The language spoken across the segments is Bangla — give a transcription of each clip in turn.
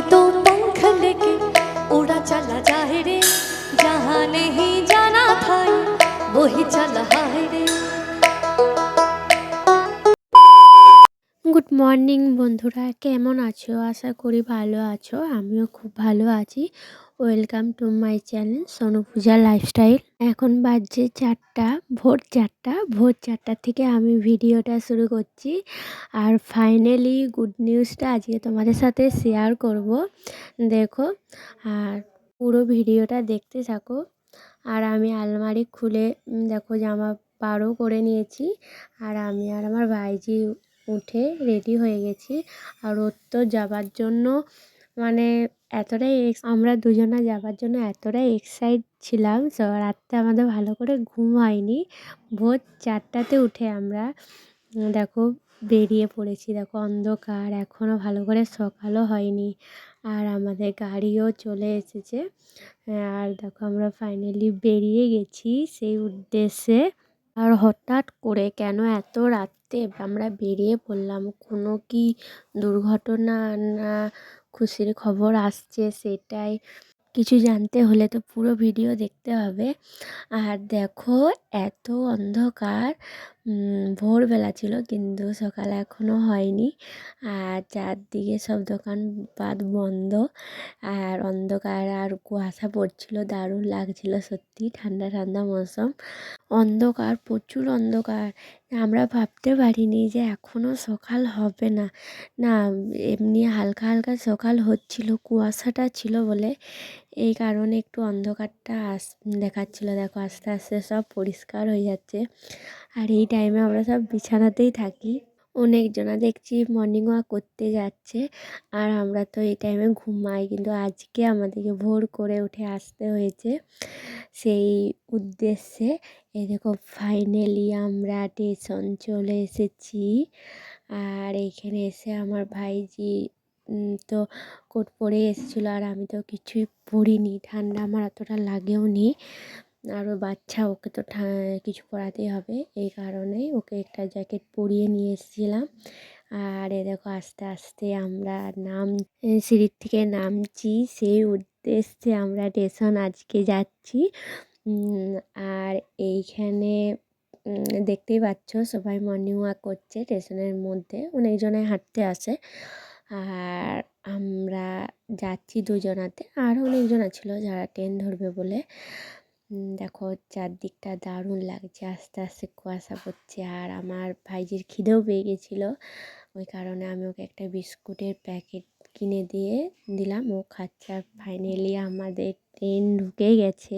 तो पंख लेके उड़ा चला जाए रे, जहाँ नहीं जाना था वही चला हाय रे। গুড মর্নিং বন্ধুরা, কেমন আছো? আশা করি ভালো আছো। আমিও খুব ভালো আছি। Welcome to my channel Sonu Puja lifestyle. এখন বাজছে 4টা, ভোর 4টা। ভোর 4টা থেকে আমি ভিডিওটা শুরু করছি। আর ফাইনালি গুড নিউজটা আজকে তোমাদের সাথে শেয়ার করব। দেখো, আর পুরো ভিডিওটা দেখতে থাকো। আর আমি আলমারি খুলে দেখো জামা পারও করে নিয়েছি। আর আমি আর আমার ভাইজি উঠে রেডি হয়ে গেছি। আর ওর তো যাবার জন্য মানে এতটাই আমরা দুজনা যাবার জন্য এতটাই এক্সাইট ছিলাম। রাত্রে আমাদের ভালো করে ঘুম হয়নি। ভোর 4টাতে উঠে আমরা দেখো বেরিয়ে পড়েছি। দেখো অন্ধকার, এখনও ভালো করে সকালও হয়নি। আর আমাদের গাড়িও চলে এসেছে। আর দেখো আমরা ফাইনালি বেরিয়ে গেছি সেই উদ্দেশ্যে। আর হঠাৎ করে কেন এত রাত্রে আমরা বেরিয়ে পড়লাম? কোনো কি দুর্ঘটনা না খুশির খবর আসছে, সেটাই কিছু জানতে হলে তো পুরো ভিডিও দেখতে হবে। আর দেখো এত অন্ধকার, ভোরবেলা ছিল কিন্তু সকাল এখনও হয়নি। আর চারদিকে সব দোকানপাট বন্ধ। আর অন্ধকার আর কুয়াশা পড়ছিল, দারুণ লাগছিল সত্যি। ঠান্ডা ঠান্ডা মৌসুম, অন্ধকার, প্রচুর অন্ধকার। আমরা ভাবতে পারিনি যে এখনও সকাল হবে না। না, এমনি হালকা হালকা সকাল হচ্ছিল, কুয়াশাটা ছিল বলে এই কারণে একটু অন্ধকারটা দেখাচ্ছিল। দেখো আস্তে আস্তে সব পরিষ্কার হয়ে যাচ্ছে। আর এই টাইমে আমরা সব বিছানাতেই থাকি। অনেকজনা দেখছি মর্নিং ওয়াক করতে যাচ্ছে, আর আমরা তো এই টাইমে ঘুমাই। কিন্তু আজকে আমাদেরকে ভোর করে উঠে আসতে হয়েছে সেই উদ্দেশ্যে। এই দেখো ফাইনালি আমরা স্টেশন চলে এসেছি। আর এইখানে এসে আমার ভাইজি তো কোট পরে এসেছিলো, আর আমি তো কিছুই পরিনি। ঠান্ডা আমার অতটা লাগেও নি। আরও বাচ্চা, ওকে তো কিছু পরাতেই হবে, এই কারণেই ওকে একটা জ্যাকেট পরিয়ে নিয়ে এসেছিলাম। আর এ দেখো আস্তে আস্তে আমরা সিঁড়ির থেকে নামছি সেই উদ্দেশ্যে। আমরা স্টেশন আজকে যাচ্ছি। আর এইখানে দেখতেই পাচ্ছ সবাই মর্নিং ওয়াক করছে স্টেশনের মধ্যে, অনেকজনে হাঁটতে আসে। আর আমরা যাচ্ছি দুজনাতে, আরও অনেকজন ছিল যারা ট্রেন ধরবে বলে। দেখো চারদিকটা দারুণ লাগছে, আস্তে আস্তে কুয়াশা পড়ছে। আর আমার ভাইজির খিদেও পেয়ে গেছিলো, ওই কারণে আমি ওকে একটা বিস্কুটের প্যাকেট কিনে দিলাম, ও খাচ্ছে। আর ফাইনালি আমাদের ট্রেন ঢুকে গেছে।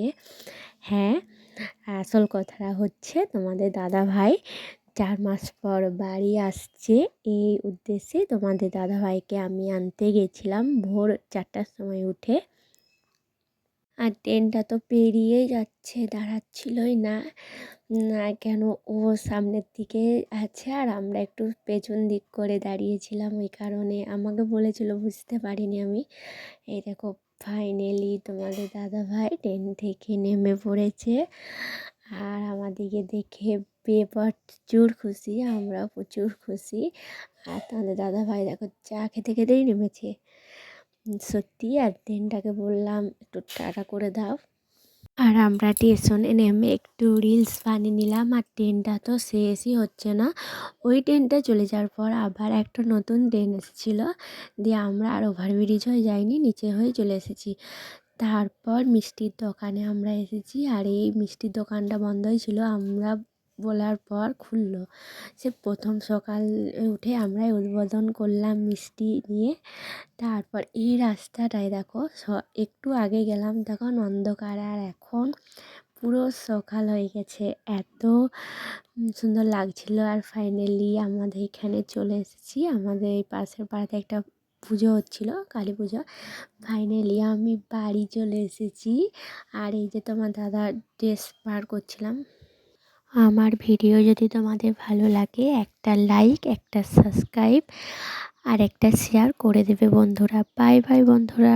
হ্যাঁ, আসল কথাটা হচ্ছে তোমাদের দাদা ভাই 4 মাস পর বাড়ি আসছে। এই উদ্দেশ্যে তোমাদের দাদা ভাইকে আমি আনতে গেছিলাম ভোর 4টার সময় উঠে। আর ট্রেনটা তো পেরিয়েই যাচ্ছে, দাঁড়াচ্ছিলই না। কেন ও সামনের দিকে আছে আর আমরা একটু পেছন দিক করে দাঁড়িয়েছিলাম, ওই কারণে আমাকে বলেছিল, বুঝতে পারিনি আমি। এই দেখো ফাইনালি তোমাদের দাদা ভাই ট্রেন থেকে নেমে পড়েছে। আর আমাদেরকে দেখে প্রচুর খুশি, আমরা প্রচুর খুশি। আর তোমাদের দাদা ভাই দেখো চা খেতে খেতেই নেমেছে সত্যি। আর ট্রেনটাকে বললাম একটু টাটা করে দাও। আর আমরা স্টেশনে নেমে একটু রিলস বানিয়ে নিলাম। আর ট্রেনটা তো শেষই হচ্ছে না, ওই ট্রেনটা চলে যাওয়ার পর আবার একটা নতুন ট্রেন এসেছিলো। দিয়ে আমরা আর ওভারব্রিজ হয়ে যাইনি, নিচে হয়ে চলে এসেছি। তারপর মিষ্টির দোকানে আমরা এসেছি। আর এই মিষ্টির দোকানটা বন্ধই ছিল, আমরা বলার পর খুললো। সে প্রথম সকাল উঠে আমরাই উদ্বোধন করলাম মিষ্টি নিয়ে। তারপর এই রাস্তাটায় দেখো একটু আগে গেলাম তখন অন্ধকার, আর এখন পুরো সকাল হয়ে গেছে, এত সুন্দর লাগছিল। আর ফাইনালি আমাদের এখানে চলে এসেছি। আমাদের এই পাশের পাড়াতে একটা পুজো হচ্ছিল, কালী পুজো। ফাইনালি আমি বাড়ি চলে এসেছি। আর এই যে তোমার দাদা ড্রেস বার করছিলাম। আমার ভিডিও যদি তোমাদের ভালো লাগে একটা লাইক, একটা সাবস্ক্রাইব আর একটা শেয়ার করে দেবে বন্ধুরা। বাই বাই বন্ধুরা।